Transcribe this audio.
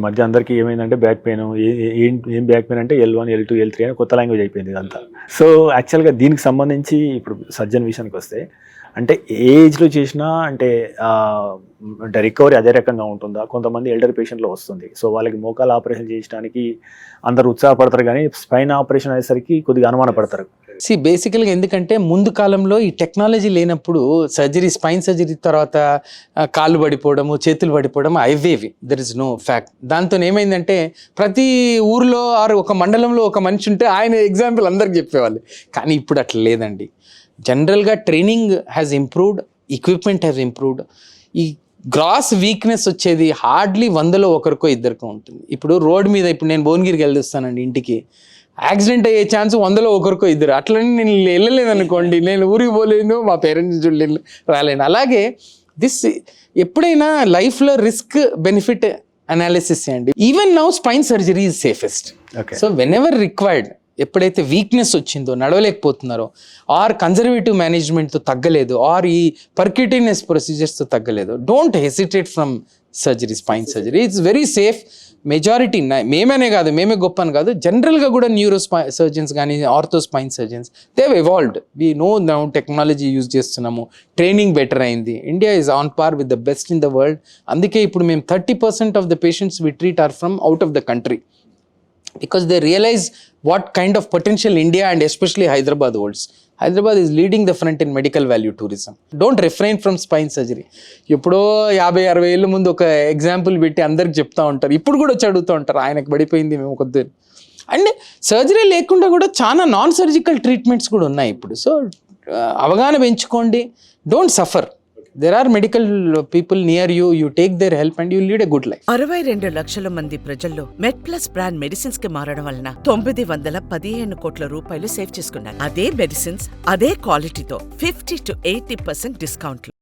మధ్య అందరికీ ఏమైందంటే బ్యాక్ పెయిన్, ఏం బ్యాక్ పెయిన్ అంటే L1, L2, L3 అని కొత్త లాంగ్వేజ్ అయిపోయింది ఇదంతా. సో యాక్చువల్గా దీనికి సంబంధించి ఇప్పుడు సర్జన్ విషయానికి వస్తే అంటే ఏ ఏజ్లో చేసినా అంటే రికవరీ అదే రకంగా ఉంటుందా? కొంతమంది ఎల్డర్ పేషెంట్లో వస్తుంది, సో వాళ్ళకి మోకాలు ఆపరేషన్ చేయించడానికి అందరు ఉత్సాహపడతారు, కానీ స్పైన్ ఆపరేషన్ అయ్యేసరికి కొద్దిగా అనుమానపడతారు. బేసికల్గా ఎందుకంటే ముందు కాలంలో ఈ టెక్నాలజీ లేనప్పుడు సర్జరీ, స్పైన్ సర్జరీ తర్వాత కాళ్ళు పడిపోవడము, చేతులు పడిపోవడం అవేవి, దర్ ఇస్ నో ఫ్యాక్ట్. దాంతో ఏమైందంటే ప్రతి ఊర్లో ఆరు ఒక మండలంలో ఒక మనిషి ఉంటే ఆయన ఎగ్జాంపుల్ అందరికి చెప్పేవాళ్ళు. కానీ ఇప్పుడు అట్లా లేదండి. జనరల్గా training has improved, equipment has improved. ఈ గ్రాస్ వీక్నెస్ వచ్చేది హార్డ్లీ 100లో ఒకరికో ఇద్దరికో ఉంటుంది. ఇప్పుడు రోడ్ మీద ఇప్పుడు నేను భువనగిరికి వెళ్ళొస్తానండి ఇంటికి, యాక్సిడెంట్ అయ్యే ఛాన్స్ 100లో ఒకరికో ఇద్దరు. అట్లనే నేను వెళ్ళలేదు అనుకోండి, నేను ఊరికి పోలేను, మా పేరెంట్స్ చూడలేను, రాలేను. అలాగే ఎప్పుడైనా లైఫ్లో రిస్క్ బెనిఫిట్ అనాలిసిస్ చేయండి. Even now spine surgery is safest. So when ever required, ఎప్పుడైతే వీక్నెస్ వచ్చిందో, నడవలేకపోతున్నారో, ఆర్ కన్జర్వేటివ్ మేనేజ్మెంట్తో తగ్గలేదు, ఆర్ ఈ పర్క్యూటేనియస్ ప్రొసీజర్స్తో తగ్గలేదు, don't hesitate from surgery. Spine surgery it's very safe. Majority మేమనే కాదు, మేమే గొప్ప అని కాదు, జనరల్గా కూడా న్యూరో సర్జన్స్ కానీ ortho spine surgeons they have evolved. We know now technology use చేస్తున్నాము, ట్రైనింగ్ బెటర్ అయింది. India is on par with the best in the world. అందుకే ఇప్పుడు మేము 30% of the patients we treat are from out of the country, because they realize what kind of potential India and especially Hyderabad holds. Hyderabad is leading the front in medical value tourism. Don't refrain from spine surgery. ఎప్పుడో 50-60 ఏళ్ళ ముందు ఒక example పెట్టి అందరికి చెప్తా ఉంటారు, ఇప్పుడు కూడా వచ్చి అడుగుతూ ఉంటారు, ఆయనకు పడిపోయింది మేము కొద్ది. అండ్ సర్జరీ లేకుండా కూడా చాలా నాన్ సర్జికల్ ట్రీట్మెంట్స్ కూడా ఉన్నాయి ఇప్పుడు. సో అవగాహన పెంచుకోండి, don't suffer. There are medical people near you, you take their help and you lead a good life. 62 లక్షల మంది ప్రజల్లో మెడ్ ప్లస్ బ్రాండ్ మెడిసిన్స్ కి మారడం వలన 915 కోట్ల రూపాయలు సేవ్ చేసుకున్నారు. అదే మెడిసిన్స్ అదే క్వాలిటీతో 50 to 80% డిస్కౌంట్లు.